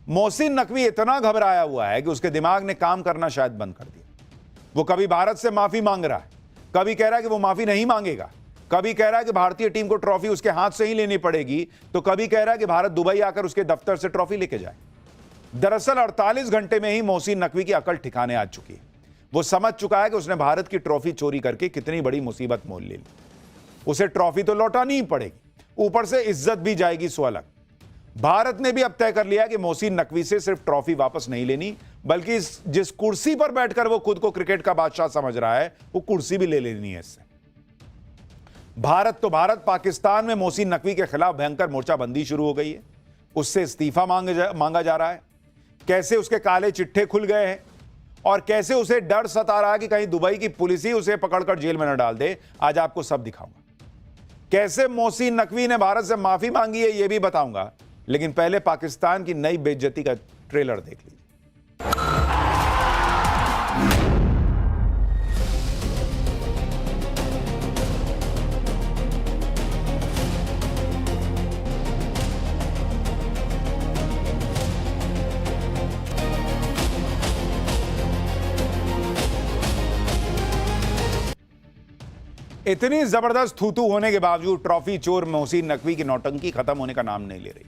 मोहसिन नकवी इतना घबराया हुआ है कि उसके दिमाग ने काम करना शायद बंद कर दिया। वो कभी भारत से माफी मांग रहा है, कभी कह रहा है कि वो माफी नहीं मांगेगा, कभी कह रहा है कि भारतीय टीम को ट्रॉफी उसके हाथ से ही लेनी पड़ेगी, तो कभी कह रहा है कि भारत दुबई आकर उसके दफ्तर से ट्रॉफी लेके जाए। दरअसल 48 घंटे में ही मोहसिन नकवी की अकल ठिकाने आ चुकी है। वो समझ चुका है कि उसने भारत की ट्रॉफी चोरी करके कितनी बड़ी मुसीबत मोल ले ली। उसे ट्रॉफी तो लौटानी ही पड़ेगी, ऊपर से इज्जत भी जाएगी सो अलग। भारत ने भी अब तय कर लिया कि मोहसिन नकवी से सिर्फ ट्रॉफी वापस नहीं लेनी, बल्कि जिस कुर्सी पर बैठकर वो खुद को क्रिकेट का बादशाह समझ रहा है, वो कुर्सी भी ले लेनी है इससे। भारत, पाकिस्तान में मोहसिन नकवी के खिलाफ भयंकर मोर्चाबंदी शुरू हो गई है। उससे इस्तीफा मांगा जा रहा है। कैसे उसके काले चिट्ठे खुल गए हैं और कैसे उसे डर सता रहा है कि कहीं दुबई की पुलिस ही उसे पकड़कर जेल में न डाल दे, आज आपको सब दिखाऊंगा। कैसे मोहसिन नकवी ने भारत से माफी मांगी है यह भी बताऊंगा, लेकिन पहले पाकिस्तान की नई बेइज्जती का ट्रेलर देख लीजिए। इतनी जबरदस्त थूथू होने के बावजूद ट्रॉफी चोर मोहसिन नकवी की नौटंकी खत्म होने का नाम नहीं ले रही।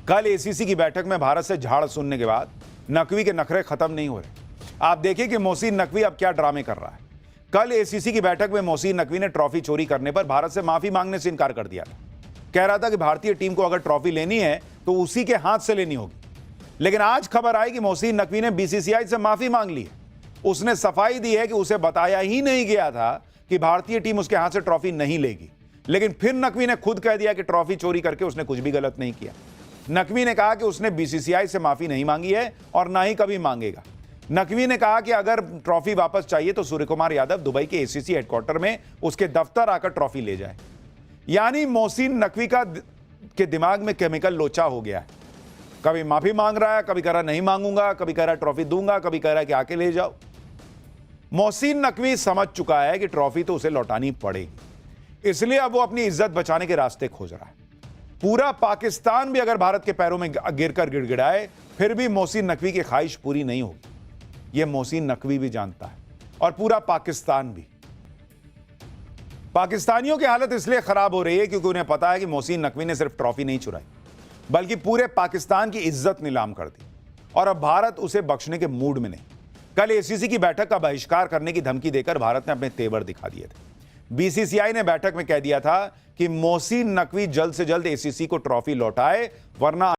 कल एसीसी की बैठक में भारत से झाड़ सुनने के बाद नकवी के नखरे खत्म नहीं हो रहे। आप देखिए कि मोहसिन नकवी अब क्या ड्रामे कर रहा है। कल एसीसी की बैठक में मोहसिन नकवी ने ट्रॉफी चोरी करने पर भारत से माफी मांगने से इनकार कर दिया था। कह रहा था कि भारतीय टीम को अगर ट्रॉफी लेनी है तो उसी के हाथ से लेनी होगी। लेकिन आज खबर आई कि मोहसिन नकवी ने बीसीसीआई से माफी मांग ली है। उसने सफाई दी है कि उसे बताया ही नहीं गया था कि भारतीय टीम उसके हाथ से ट्रॉफी नहीं लेगी। लेकिन फिर नकवी ने खुद कह दिया कि ट्रॉफी चोरी करके उसने कुछ भी गलत नहीं किया। नकवी ने कहा कि उसने बीसीसीआई से माफी नहीं मांगी है और ना ही कभी मांगेगा। नकवी ने कहा कि अगर ट्रॉफी वापस चाहिए तो सूर्य कुमार यादव दुबई के एसीसी हेडक्वार्टर में उसके दफ्तर आकर ट्रॉफी ले जाए। यानी मोहसिन नकवी के दिमाग में केमिकल लोचा हो गया है। कभी माफी मांग रहा है, कभी कह रहा नहीं मांगूंगा, कभी कह रहा ट्रॉफी दूंगा, कभी कह रहा है कि आके ले जाओ। मोहसिन नकवी समझ चुका है कि ट्रॉफी तो उसे लौटानी पड़ेगी, इसलिए अब वो अपनी इज्जत बचाने के रास्ते खोज रहा है। पूरा पाकिस्तान भी अगर भारत के पैरों में गिरकर गिड़गिड़ाए फिर भी मोहसिन नकवी की ख्वाहिश पूरी नहीं होगी। यह मोहसिन नकवी भी जानता है और पूरा पाकिस्तान भी। पाकिस्तानियों की हालत इसलिए खराब हो रही है क्योंकि उन्हें पता है कि मोहसिन नकवी ने सिर्फ ट्रॉफी नहीं चुराई, बल्कि पूरे पाकिस्तान की इज्जत नीलाम कर दी और अब भारत उसे बख्शने के मूड में नहीं। कल एसीसी की बैठक का बहिष्कार करने की धमकी देकर भारत ने अपने तेवर दिखा दिए थे। बीसीसीआई ने बैठक में कह दिया था कि मोहसिन नकवी जल्द से जल्द एसीसी को ट्रॉफी लौटाए, वरना